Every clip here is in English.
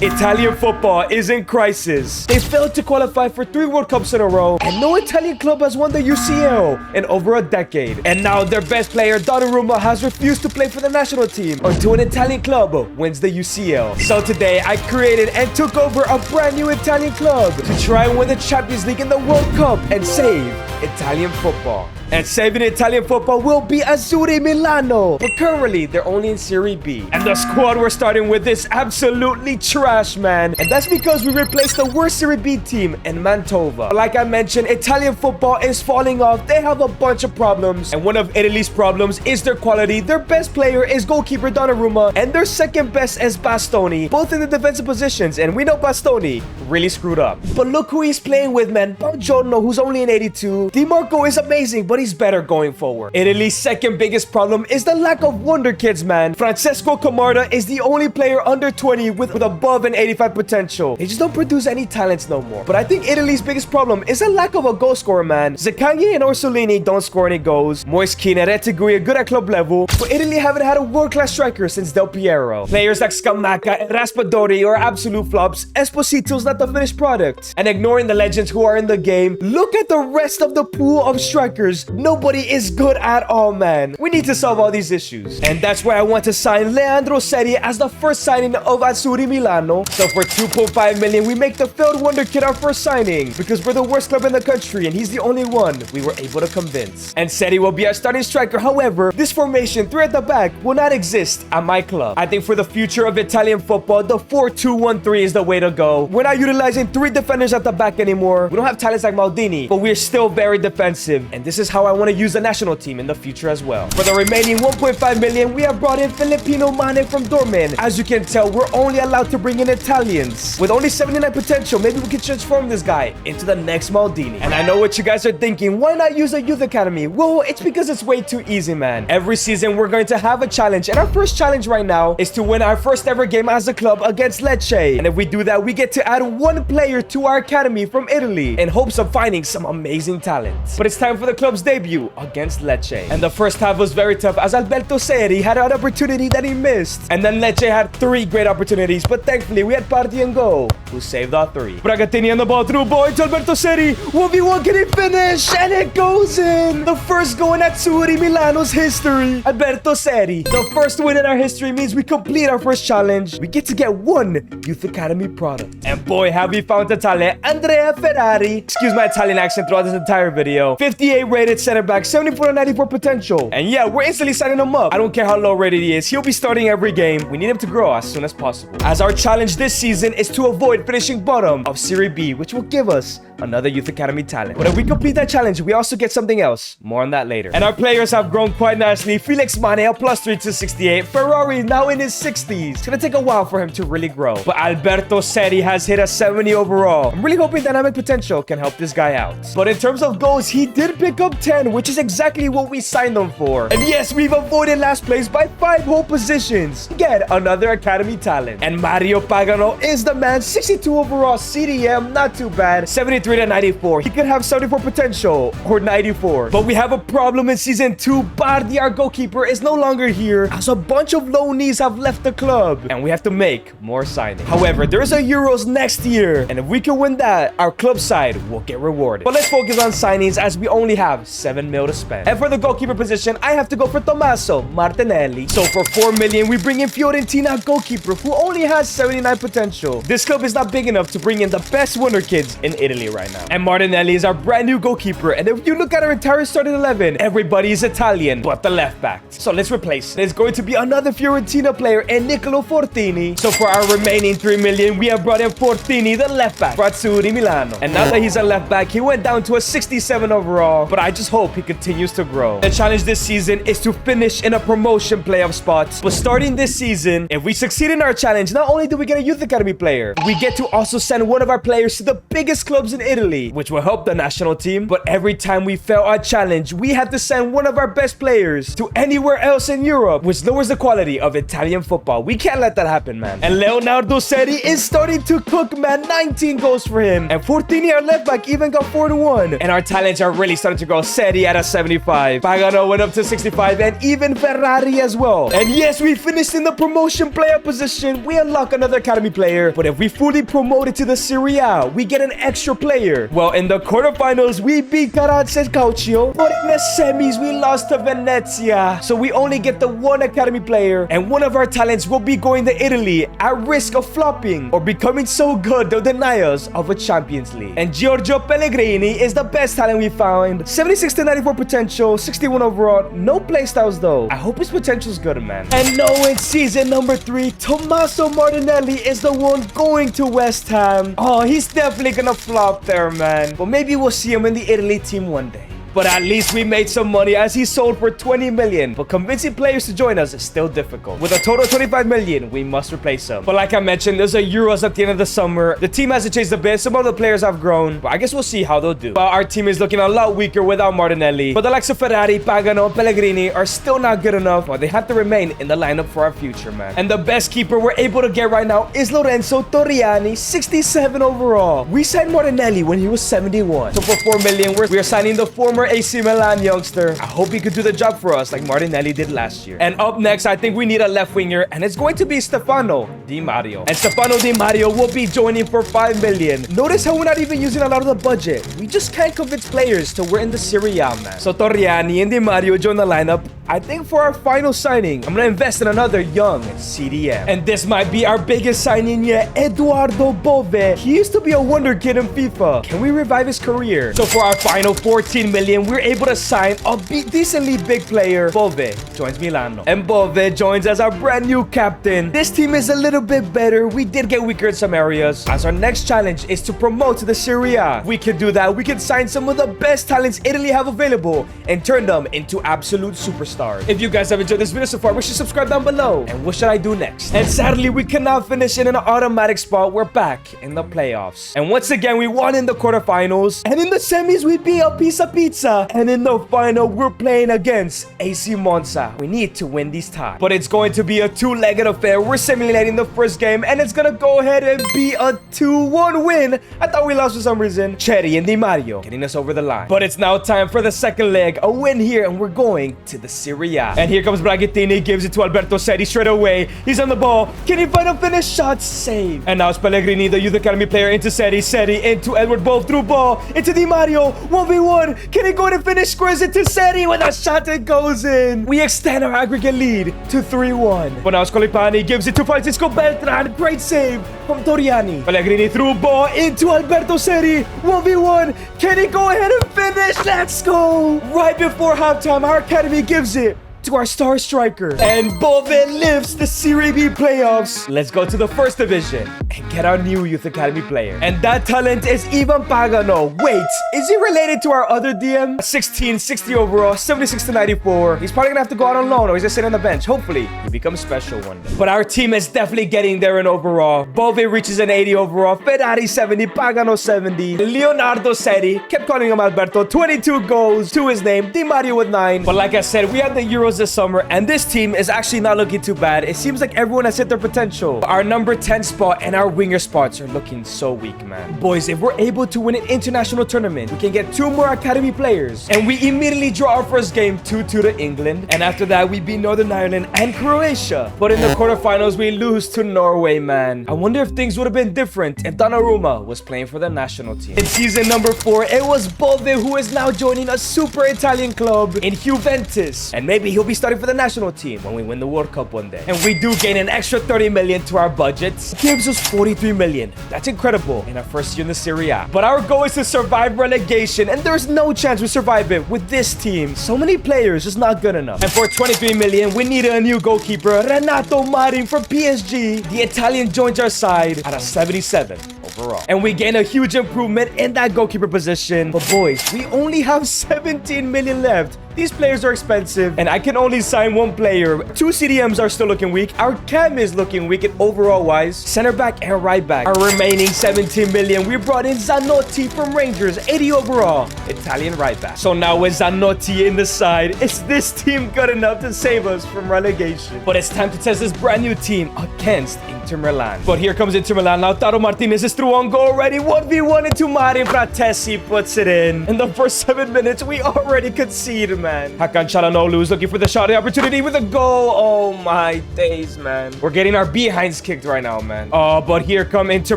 Italian football is in crisis. They failed to qualify for 3 World Cups in a row, and no Italian club has won the UCL in over a decade. And now their best player, Donnarumma, has refused to play for the national team until an Italian club wins the UCL. So today, I created and took over a brand new Italian club to try and win the Champions League and the World Cup and save Italian football. And saving Italian football will be Azzurri Milano. But currently, they're only in Serie B. And the squad we're starting with is absolutely trash, man. And that's because we replaced the worst Serie B team in Mantova. Like I mentioned, Italian football is falling off. They have a bunch of problems. And one of Italy's problems is their quality. Their best player is goalkeeper Donnarumma. And their second best is Bastoni. Both in the defensive positions. And we know Bastoni really screwed up. But look who he's playing with, man. Buongiorno, who's only in 82. Di Marco is amazing, but he's better going forward. Italy's second biggest problem is the lack of wonder kids, man. Francesco Camarda is the only player under 20 with above an 85 potential. They just don't produce any talents no more. But I think Italy's biggest problem is a lack of a goal scorer, man. Zaccagni and Orsolini don't score any goals. Moiskin and Retegui are good at club level, but Italy haven't had a world-class striker since Del Piero. Players like Scamacca and Raspadori are absolute flops. Esposito's not the finished product. And ignoring the legends who are in the game, look at the rest of the pool of strikers. Nobody is good at all, man. We need to solve all these issues. And that's why I want to sign Leandro Seri as the first signing of Azzurri Milano. So for 2.5 million, we make the failed wonder kid our first signing because we're the worst club in the country and he's the only one we were able to convince. And Seri will be our starting striker. However, this formation, 3 at the back, will not exist at my club. I think for the future of Italian football, the 4-2-1-3 is the way to go. We're not utilizing 3 defenders at the back anymore. We don't have talents like Maldini, but we're still very defensive. And this is how I want to use the national team in the future as well. For the remaining 1.5 million, we have brought in Filippino Mane from Dortmund. As you can tell, we're only allowed to bring in Italians. With only 79 potential, maybe we can transform this guy into the next Maldini. And I know what you guys are thinking, why not use a youth academy? Well, it's because it's way too easy, man. Every season, we're going to have a challenge. And our first challenge right now is to win our first ever game as a club against Lecce. And if we do that, we get to add 1 player to our academy from Italy in hopes of finding some amazing talent. But it's time for the club's debut against Lecce. And the first half was very tough as Alberto Seri had an opportunity that he missed. And then Lecce had 3 great opportunities, but thankfully we had Party and Go, who saved all 3. Bragatini on the ball through boy to Alberto Seri. 1v1, can he finish? And it goes in! The first goal in Azzurri Milano's history. Alberto Seri. The first win in our history means we complete our first challenge. We get to get 1 Youth Academy product. And boy, have we found a talent. Andrea Ferrari. Excuse my Italian accent throughout this entire video. 58 rated center back, 74 and 94 potential. And yeah, we're instantly signing him up. I don't care how low rated he is. He'll be starting every game. We need him to grow as soon as possible. As our challenge this season is to avoid finishing bottom of Serie B, which will give us another Youth Academy talent. But if we complete that challenge, we also get something else. More on that later. And our players have grown quite nicely. Felix Mane, a +3 to 68. Ferrari now in his 60s. It's gonna take a while for him to really grow. But Alberto Seri has hit a 70 overall. I'm really hoping dynamic potential can help this guy out. But in terms of goals, he did pick up 10, which is exactly what we signed him for. And yes, we've avoided last place by 5 whole positions. Get another academy talent. And Mario Pagano is the man. 62 overall CDM, not too bad. 73 to 94. He could have 74 potential or 94. But we have a problem in season 2. Bardi, our goalkeeper, is no longer here as a bunch of loanees have left the club. And we have to make more signings. However, there's a Euros next year. And if we can win that, our club side will get rewarded. But let's focus on signings as we only have 7 mil to spend. And for the goalkeeper position, I have to go for Tommaso Martinelli. So for 4 million, we bring in Fiorentina goalkeeper who only has 79 potential. This club is not big enough to bring in the best wonder kids in Italy right now. And Martinelli is our brand new goalkeeper. And if you look at our entire starting 11, everybody is Italian but the left back. So let's replace it. It's going to be another Fiorentina player and Nicolo Fortini. So for our remaining 3 million, we have brought in Fortini, the left back, for Azzurri Milano. And now that he's a left back, he went down to a 67 overall. But I just hope he continues to grow. The challenge this season is to finish in a promotion playoff spot. But starting this season, if we succeed in our challenge, not only do we get a youth academy player, we get to also send one of our players to the biggest clubs in Italy, which will help the national team. But every time we fail our challenge, we have to send one of our best players to anywhere else in Europe, which lowers the quality of Italian football. We can't let that happen, man. And Leonardo Seri is starting to cook, man. 19 goals for him. And Fortini, our left back, even got 4-1. And our talents are really starting to grow. Seri at a 75. Pagano went up to 65, and even Ferrari as well. And yes, we finished in the promotion player position. We unlock another academy player. But if we fully promoted to the Serie A, we get an extra player. Well, in the quarterfinals, we beat Carazze's Calcio. But in the semis, we lost to Venezia. So we only get the one academy player. And one of our talents will be going to Italy at risk of flopping or becoming so good they'll deny us of a Champions League. And Giorgio Pellegrini is the best talent we found. 76 to 94 potential, 61 overall. No playstyles though. I hope his potential's good, man. And no, in season number 3, Tommaso Martinelli is the one going to West Ham. Oh, he's definitely gonna flop there, man. But maybe we'll see him in the Italy team one day. But at least we made some money as he sold for 20 million. But convincing players to join us is still difficult. With a total of 25 million, we must replace him. But like I mentioned, there's a Euros at the end of the summer. The team hasn't changed a bit. Some of the players have grown. But I guess we'll see how they'll do. But our team is looking a lot weaker without Martinelli. But the likes of Ferrari, Pagano, and Pellegrini are still not good enough. But they have to remain in the lineup for our future, man. And the best keeper we're able to get right now is Lorenzo Torriani, 67 overall. We signed Martinelli when he was 71. So for 4 million, we are signing the former AC Milan youngster. I hope he could do the job for us like Martinelli did last year. And up next, I think we need a left winger, and it's going to be Stefano Di Mario. And Stefano Di Mario will be joining for 5 million. Notice how we're not even using a lot of the budget. We just can't convince players to we're in the Serie A, man. So Torriani and Di Mario join the lineup. I think for our final signing, I'm gonna invest in another young CDM. And this might be our biggest signing yet, Eduardo Bove. He used to be a wonder kid in FIFA. Can we revive his career? So for our final 14 million, we're able to sign a decently big player. Bove joins Milano. And Bove joins as our brand new captain. This team is a little bit better. We did get weaker in some areas. As our next challenge is to promote to the Serie A. We can do that. We can sign some of the best talents Italy have available and turn them into absolute superstars. If you guys have enjoyed this video so far, make sure to subscribe down below. And what should I do next? And sadly, we cannot finish in an automatic spot. We're back in the playoffs. And once again, we won in the quarterfinals. And in the semis, we beat a piece of pizza. And in the final, we're playing against AC Monza. We need to win these ties. But it's going to be a two-legged affair. We're simulating the first game, and it's gonna go ahead and be a 2-1 win. I thought we lost for some reason. Cherry and Di Mario getting us over the line. But it's now time for the second leg. A win here, and we're going to the Serie A. And here comes Bragatini, gives it to Alberto Seri straight away. He's on the ball. Can he find a finish shot? Save. And now it's Pellegrini, the youth academy player, into Seri. Seri into Edward, both through ball. Into Di Mario. 1v1. Can he go and finish? Squares it to Seri with a shot that goes in. We extend our aggregate lead to 3-1. But now Scolipani gives it to Francisco Beltran. Great save from Torriani. Pellegrini through ball into Alberto Seri. 1v1. Can he go ahead and finish? Let's go. Right before halftime, our academy gives it to our star striker. And Bove lifts the Serie B playoffs. Let's go to the first division and get our new youth academy player. And that talent is Ivan Pagano. Wait, is he related to our other DM? 16, 60 overall, 76 to 94. He's probably gonna have to go out on loan, or he's just sitting on the bench. Hopefully, he becomes special one day. But our team is definitely getting there in overall. Bove reaches an 80 overall, Ferrari 70, Pagano 70. Leonardo Seri, kept calling him Alberto, 22 goals to his name. Di Mario with 9. But like I said, we had the Euros this summer, and this team is actually not looking too bad. It seems like everyone has hit their potential. Our number 10 spot and our winger spots are looking so weak, man. Boys, if we're able to win an international tournament, we can get 2 more academy players, and we immediately draw our first game 2-2 to England, and after that we beat Northern Ireland and Croatia. But in the quarterfinals, we lose to Norway, man. I wonder if things would have been different if Donnarumma was playing for the national team. In season number 4, it was Bove who is now joining a super Italian club in Juventus, and maybe he'll be starting for the national team when we win the World Cup one day. And we do gain an extra 30 million to our budget. It gives us 43 million. That's incredible in our first year in the Serie A. But our goal is to survive relegation, and there's no chance we survive it with this team. So many players, just not good enough. And for 23 million, we need a new goalkeeper, Renato Marin from PSG. The Italian joins our side at a 77 overall. And we gain a huge improvement in that goalkeeper position. But boys, we only have 17 million left These players are expensive, and I can only sign one player. 2 CDMs are still looking weak. Our cam is looking weak, and overall-wise, center back and right back are remaining 17 million. We brought in Zanotti from Rangers, 80 overall, Italian right back. So now with Zanotti in the side, is this team good enough to save us from relegation? But it's time to test this brand new team against Inter Milan. But here comes Inter Milan. Lautaro Martinez is through on goal already. 1v1 into Mario Fratesi puts it in. In the first 7 minutes, we already conceded, man. Hakan Çalhanoğlu is looking for the shot opportunity with a goal. Oh my days, man. We're getting our behinds kicked right now, man. Oh, but here come Inter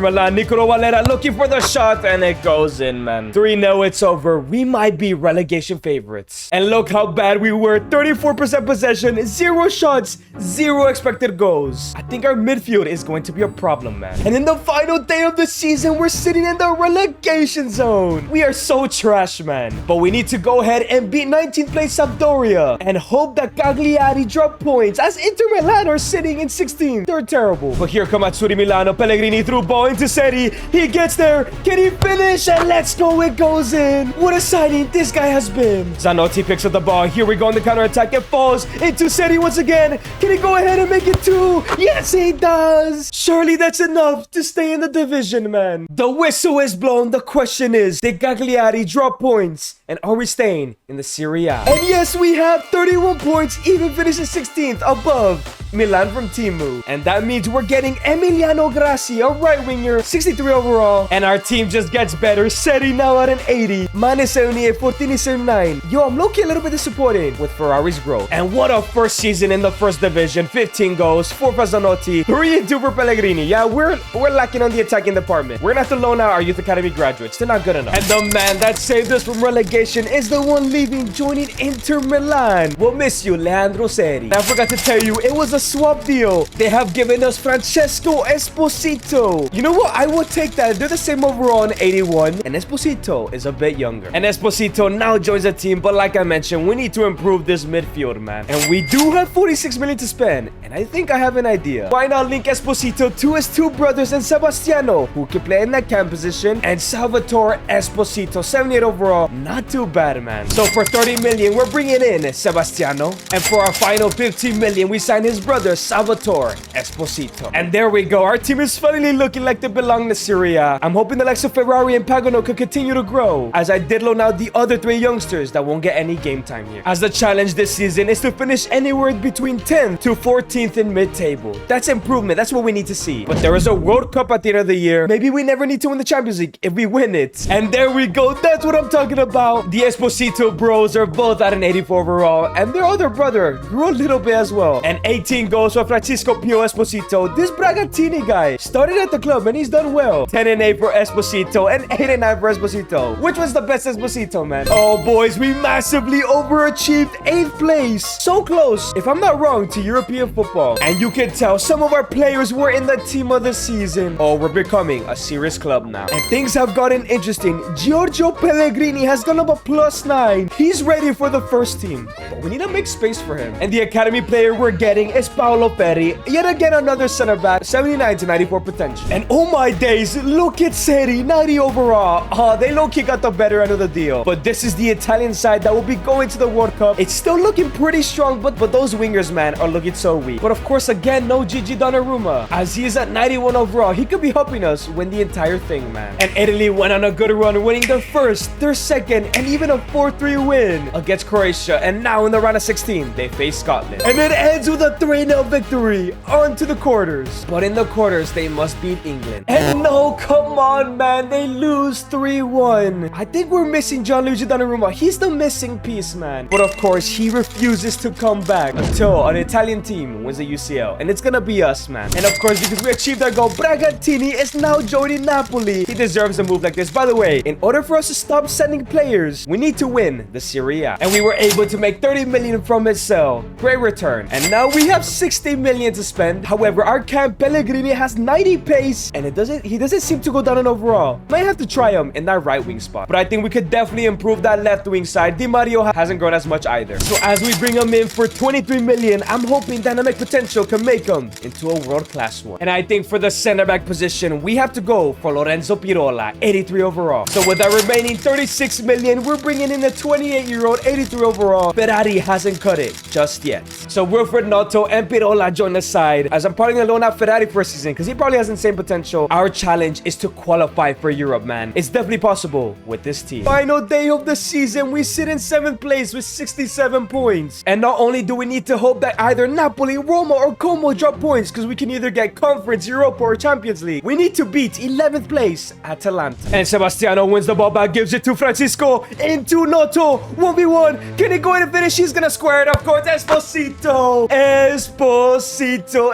Milan. Nicolo Valera looking for the shot, and it goes in, man. 3-0, it's over. We might be relegation favorites. And look how bad we were. 34% possession, 0 shots, 0 expected goals. I think our midfield is going to be a problem, man. And in the final day of the season, we're sitting in the relegation zone. We are so trash, man. But we need to go ahead and beat 19th place Sampdoria and hope that Cagliari drop points, as Inter Milan are sitting in 16th. They're terrible. But here come Azzurri Milano. Pellegrini through ball into Seri. He gets there. Can he finish? And let's go. It goes in. What a signing this guy has been. Zanotti picks up the ball. Here we go on the counter-attack. It falls into Seri once again. Can he go ahead and make it 2? Yes, he does. Surely that's enough to stay in the division, man. The whistle is blown. The question is, did Cagliari drop points? And are we staying in the Serie A? And yes, we have 31 points, even finishing 16th above Milan from Timu. And that means we're getting Emiliano Grassi, a right winger, 63 overall. And our team just gets better. Seri now at an 80. Mane 78, Fortini 79. Yo, I'm low-key a little bit disappointed with Ferrari's growth. And what a first season in the first division. 15 goals, 4 for Zanotti, 3 and 2 for Pellegrini. Yeah, we're lacking on the attacking department. We're gonna have to loan out our youth academy graduates. They're not good enough. And the man that saved us from relegation is the one leaving, joining Inter Milan. We'll miss you, Leandro Seri. I forgot to tell you, it was a swap deal. They have given us Francesco Esposito. You know what? I will take that. They're the same overall in 81, and Esposito is a bit younger. And Esposito now joins the team, but like I mentioned, we need to improve this midfield, man. And we do have 46 million to spend, and I think I have an idea. Why not link Esposito to his 2 brothers and Sebastiano, who can play in that cam position, and Salvatore Esposito, 78 overall. Not too bad, man. So for 30 million, we're bringing in Sebastiano, and for our final 15 million, we sign his brother Salvatore Esposito. And there we go. Our team is finally looking like they belong to Serie A. I'm hoping the likes of Ferrari and Pagano could continue to grow, as I did loan out the other 3 youngsters that won't get any game time here. As the challenge this season is to finish anywhere between 10th to 14th in mid-table. That's improvement. That's what we need to see. But there is a World Cup at the end of the year. Maybe we never need to win the Champions League if we win it. And there we go. That's what I'm talking about. The Esposito bros are both at an 84 overall, and their other brother grew a little bit as well. And 18 goals for Francisco Pio Esposito. This Bragantini guy started at the club and he's done well. 10 and 8 for Esposito and 8 and 9 for Esposito. Which was the best Esposito, man? Oh, boys, we massively overachieved 8th place. So close, if I'm not wrong, to European football. And you can tell some of our players were in the team of the season. Oh, we're becoming a serious club now. And things have gotten interesting. Giorgio Pellegrini has gone up a +9. He's ready for the first team, but we need to make space for him. And the academy player we're getting is Paolo Peri. Yet again, another center back, 79 to 94 potential. And oh my days, look at Seri, 90 overall. Oh, they low-key got the better end of the deal. But this is the Italian side that will be going to the World Cup. It's still looking pretty strong, but those wingers, man, are looking so weak. But of course, again, no Gigi Donnarumma, as he is at 91 overall. He could be helping us win the entire thing, man. And Italy went on a good run, winning their first, their second, and even a 4-3 win against Croatia. And now in the round of 16, they face Scotland. And it ends with a 3-0 victory on to the quarters. But in the quarters, they must beat England. And no, come on, man. They lose 3-1. I think we're missing Gianluigi Donnarumma. He's the missing piece, man. But of course, he refuses to come back until an Italian team wins the UCL. And it's gonna be us, man. And of course, because we achieved our goal, Bragantini is now joining Napoli. He deserves a move like this. By the way, in order for us to stop sending players, we need to win the Serie A. And we were able to make 30 million from his sell. Great return. And now we have 60 million to spend. However, our camp Pellegrini has 90 pace, and he doesn't seem to go down in overall. Might have to try him in that right wing spot. But I think we could definitely improve that left wing side. Di Mario hasn't grown as much either. So as we bring him in for 23 million, I'm hoping dynamic potential can make him into a world-class one. And I think for the center back position, we have to go for Lorenzo Pirola, 83 overall. So with our remaining 36 million, we're bringing in the 28-year-old 83 overall. Ferrari hasn't cut it just yet. So Wilfred Noto and Pirola join the side, as I'm probably going to loan out Ferrari for a season because he probably has the same potential. Our challenge is to qualify for Europe, man. It's definitely possible with this team. Final day of the season, we sit in 7th place with 67 points. And not only do we need to hope that either Napoli, Roma, or Como drop points because we can either get Conference, Europa, or Champions League, we need to beat 11th place Atalanta. And Sebastiano wins the ball back, gives it to Francisco, into Noto, 1v1. Can he go in and finish? He's gonna square it, of course. Esposito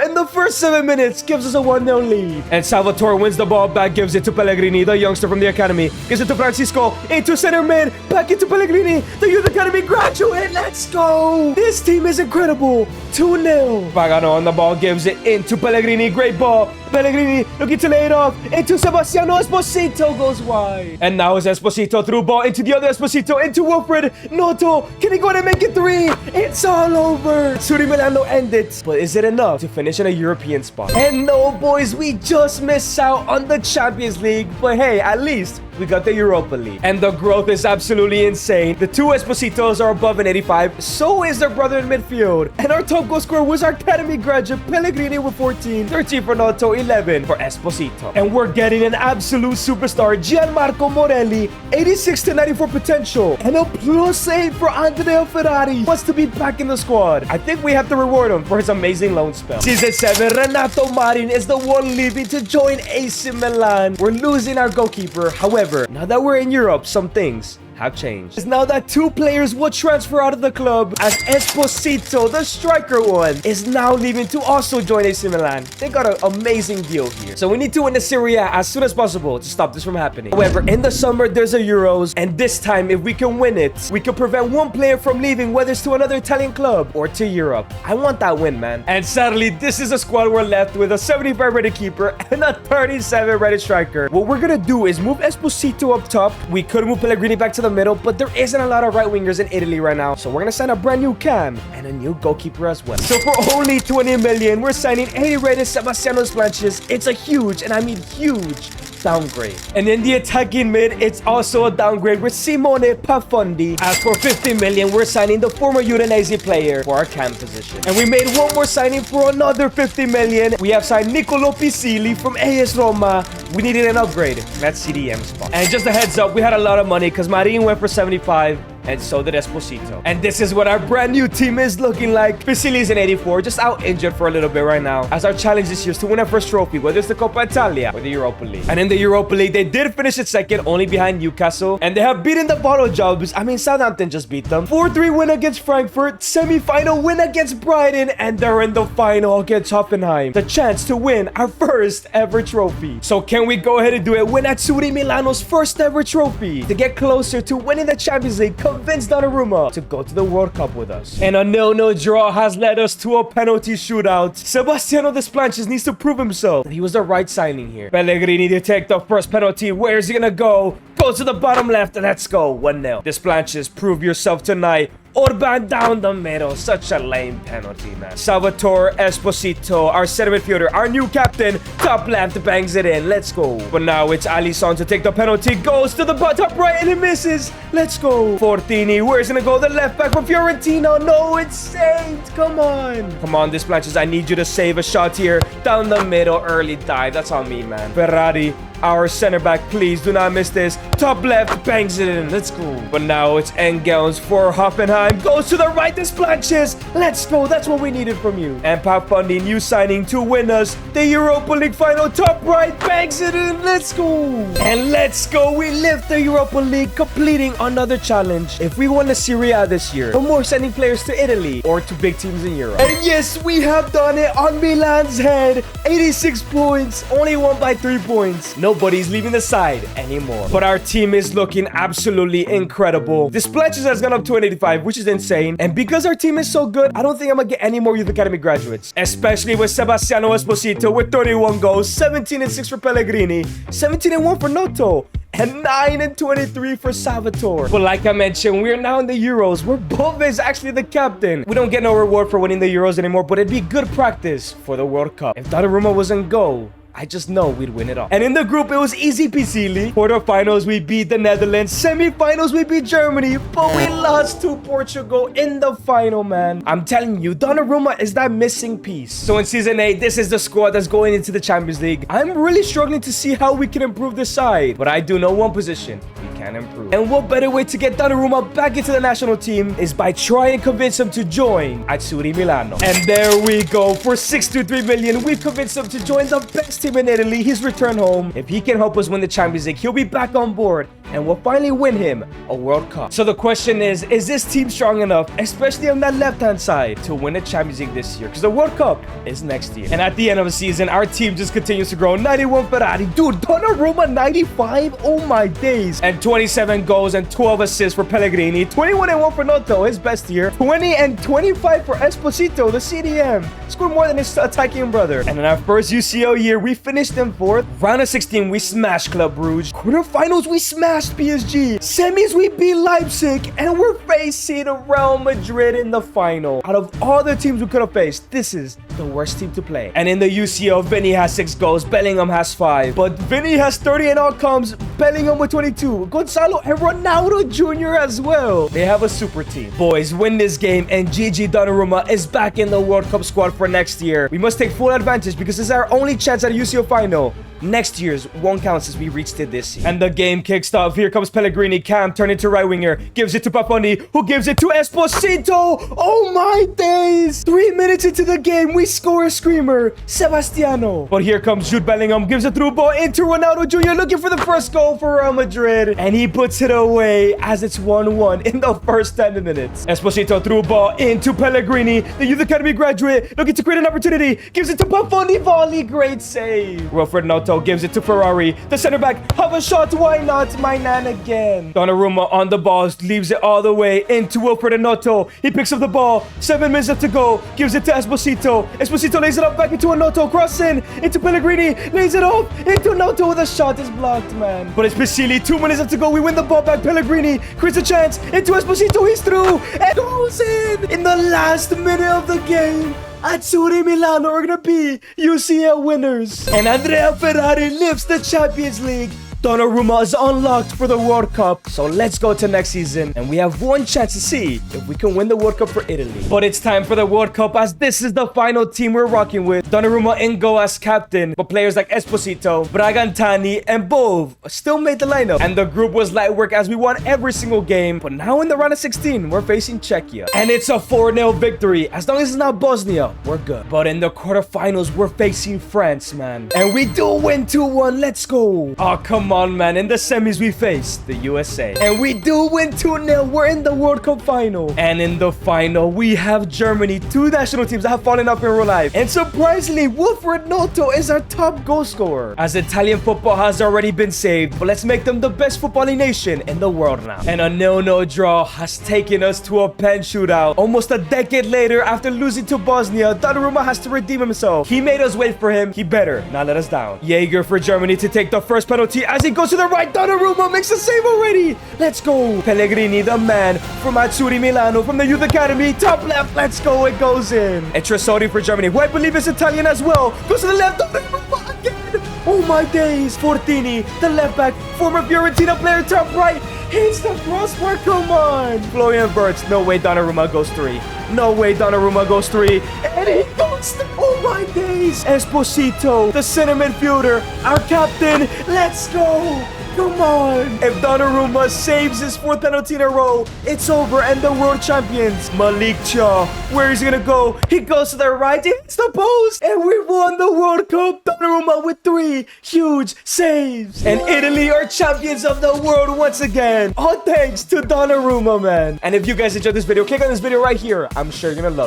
in the first 7 minutes gives us a 1-0 lead. And Salvatore wins the ball back, gives it to Pellegrini, the youngster from the academy, gives it to Francisco, into center mid, back into Pellegrini, the youth academy graduate. Let's go. This team is incredible. 2-0. Pagano on the ball, gives it into Pellegrini. Great ball. Pellegrini looking to lay it off into Sebastiano. Esposito goes wide. And now is Esposito through ball into the other Esposito, into Wilfred Noto. Can he go and make it 3? It's all over. Azzurri Milano end it. But is it enough to finish in a European spot? And no, boys, we just missed out on the Champions League. But hey, at least we got the Europa League. And the growth is absolutely insane. The 2 Espositos are above an 85. So is their brother in midfield. And our top goal scorer was our academy graduate Pellegrini with 14. 13 for Noto, 11 for Esposito. And we're getting an absolute superstar, Gianmarco Morelli, 86 to 94 potential. And a +8 for Andrea Ferrari. Wants to be back in the squad. I think we have to reward him for his amazing loan spell. Season 7, Renato Marin is the one leaving to join AC Milan. We're losing our goalkeeper. However, now that we're in Europe, some things have changed. It's now that 2 players will transfer out of the club, as Esposito, the striker one, is now leaving to also join AC Milan. They got an amazing deal here. So we need to win the Serie A as soon as possible to stop this from happening. However, in the summer, there's a Euros, and this time, if we can win it, we can prevent one player from leaving, whether it's to another Italian club or to Europe. I want that win, man. And sadly, this is a squad we're left with: a 75 rated keeper and a 37 rated striker. What we're gonna do is move Esposito up top. We could move Pellegrini back to the middle, but there isn't a lot of right wingers in Italy right now, so we're gonna sign a brand new cam and a new goalkeeper as well. So for only 20 million, we're signing 80 rated Sebastiano Splanches. It's a huge, and I mean huge, downgrade. And in the attacking mid, it's also a downgrade with Simone Pafondi. As for 50 million, we're signing the former Udinese player for our cam position. And we made one more signing for another 50 million. We have signed Nicolo Pisili from AS Roma. We needed an upgrade. That's CDM spot. And just a heads up, we had a lot of money because Marin went for 75. And so did Esposito. And this is what our brand new team is looking like. Pisili's in 84, just out injured for a little bit right now, as our challenge this year is to win our first trophy, whether it's the Coppa Italia or the Europa League. And in the Europa League, they did finish at second, only behind Newcastle. And they have beaten the bottle jobs. I mean, Southampton just beat them. 4-3 win against Frankfurt, semi-final win against Brighton, and they're in the final against Hoffenheim. The chance to win our first ever trophy. So can we go ahead and do it? Win Azzurri Milano's first ever trophy to get closer to winning the Champions League. Convince Donnarumma to go to the World Cup with us. And a 0-0 draw has led us to a penalty shootout. Sebastiano Desplanches needs to prove himself that he was the right signing here. Pellegrini to take the first penalty. Where is he gonna go? Goes to the bottom left. Let's go. 1-0. Desplanches, prove yourself tonight. Orban down the middle. Such a lame penalty, man. Salvatore Esposito, our center midfielder, our new captain, top left, bangs it in. Let's go. But now it's Alisson to take the penalty. Goes to the top right and he misses. Let's go. Fortini, where's he gonna go? The left back from Fiorentina. No, it's saved. Come on. Come on, Desplanches. I need you to save a shot here. Down the middle, early dive. That's on me, man. Ferrari, our center back, please do not miss this. Top left, bangs it in. Let's go. But now it's Engels for Hoffenheim. Goes to the right, Desplanches. Let's go. That's what we needed from you. And Pafundi, new signing to win us the Europa League final. Top right, bangs it in. Let's go. And let's go. We lift the Europa League, completing another challenge. If we won the Serie A this year, no more sending players to Italy or to big teams in Europe. And yes, we have done it on Milan's head. 86 points, only won by 3 points. Nobody's leaving the side anymore. But our team is looking absolutely incredible. Desplanches has gone up to an 85, which is insane. And because our team is so good, I don't think I'm gonna get any more youth academy graduates, especially with Sebastiano Esposito with 31 goals, 17 and 6 for Pellegrini, 17 and 1 for Noto, and 9 and 23 for Salvatore. But like I mentioned, we're now in the Euros, where Bove is actually the captain. We don't get no reward for winning the Euros anymore, but it'd be good practice for the World Cup. If Donnarumma was in goal, I just know we'd win it all. And in the group, it was easy peasy. Quarterfinals, we beat the Netherlands. Semi-finals, we beat Germany. But we lost to Portugal in the final, man. I'm telling you, Donnarumma is that missing piece. So in Season 8, this is the squad that's going into the Champions League. I'm really struggling to see how we can improve this side. But I do know one position we can improve. And what better way to get Donnarumma back into the national team is by trying to convince him to join Azzurri Milano. And there we go. For 63 million, we've convinced him to join the best team in Italy. He's returned home. If he can help us win the Champions League, he'll be back on board and we'll finally win him a World Cup. So the question is this team strong enough, especially on that left-hand side, to win a Champions League this year? Because the World Cup is next year. And at the end of the season, our team just continues to grow. 91 Ferrari. Dude, Donnarumma 95? Oh my days. And 27 goals and 12 assists for Pellegrini. 21 and 1 for Noto, his best year. 20 and 25 for Esposito, the CDM. Scored more than his attacking brother. And in our first UCL year, we finished in 4th. Round of 16, we smashed Club Brugge. Quarterfinals, we smashed PSG. Semis, we beat Leipzig. And we're facing Real Madrid in the final. Out of all the teams we could have faced, this is the worst team to play. And in the UCL, Vinny has 6 goals. Bellingham has 5. But Vinny has 30 in all comps. Bellingham with 22. Gonzalo and Ronaldo Jr. as well. They have a super team. Boys, win this game and Gigi Donnarumma is back in the World Cup squad for next year. We must take full advantage because it's our only chance at a UCL final. Next year's won't count since we reached it this year. And the game kicks off. Here comes Pellegrini. Cam turned into right winger. Gives it to Paponi, who gives it to Esposito. Oh my days. 3 minutes into the game, we score a screamer. Sebastiano. But here comes Jude Bellingham. Gives a through ball into Ronaldo Jr. looking for the first goal for Real Madrid. And he puts it away as it's 1-1 in the first 10 minutes. Esposito through ball into Pellegrini. The Youth Academy graduate looking to create an opportunity. Gives it to Paponi. Volley. Great save. Wilfred Noto gives it to Ferrari. The center back have a shot. Why not? My man again. Donnarumma on the ball. Leaves it all the way into Wilfred Noto. He picks up the ball. 7 minutes left to go. Gives it to Esposito. Esposito lays it up back into Noto. Cross in into Pellegrini. Lays it off into Noto with a shot. Is blocked, man. But it's Pisili. 2 minutes left to go. We win the ball back. Pellegrini creates a chance into Esposito. He's through and goes in the last minute of the game. Azzurri Milano are gonna be UCL winners. And Andrea Ferrari lifts the Champions League. Donnarumma is unlocked for the World Cup. So let's go to next season. And we have one chance to see if we can win the World Cup for Italy. But it's time for the World Cup as this is the final team we're rocking with. Donnarumma in goal as captain. But players like Esposito, Bragantani, and Bove still made the lineup. And the group was light work as we won every single game. But now in the round of 16, we're facing Czechia. And it's a 4-0 victory. As long as it's not Bosnia, we're good. But in the quarterfinals, we're facing France, man. And we do win 2-1. Let's go. Oh, come on, man. In the semis, we faced the USA. And we do win 2-0. We're in the World Cup final. And in the final, we have Germany. 2 national teams that have fallen up in real life. And surprisingly, Wilfred Noto is our top goal scorer. As Italian football has already been saved. But let's make them the best footballing nation in the world now. And a 0-0 draw has taken us to a pen shootout. Almost a decade later, after losing to Bosnia, Donnarumma has to redeem himself. He made us wait for him. He better not let us down. Jaeger for Germany to take the first penalty as he goes to the right. Donnarumma makes a save already. Let's go. Pellegrini, the man from Azzurri Milano from the Youth Academy. Top left. Let's go. It goes in. And Tresori for Germany, who I believe is Italian as well. Goes to the left. Donnarumma again. Oh my days. Fortini, the left back, former Fiorentina player, top right. Hits the crossbar. Come on. Florian Wirtz. No way Donnarumma goes 3. No way Donnarumma goes 3. And he goes 3. Oh my days. Esposito, the center midfielder, our captain. Let's go. Come on. If Donnarumma saves his 4th penalty in a row, it's over and the world champions. Malik Chia, where is he gonna go? He goes to the right, he hits the post, and we won the World Cup. Donnarumma with 3 huge saves. And Italy are champions of the world once again. All thanks to Donnarumma, man. And if you guys enjoyed this video, click on this video right here. I'm sure you're gonna love it.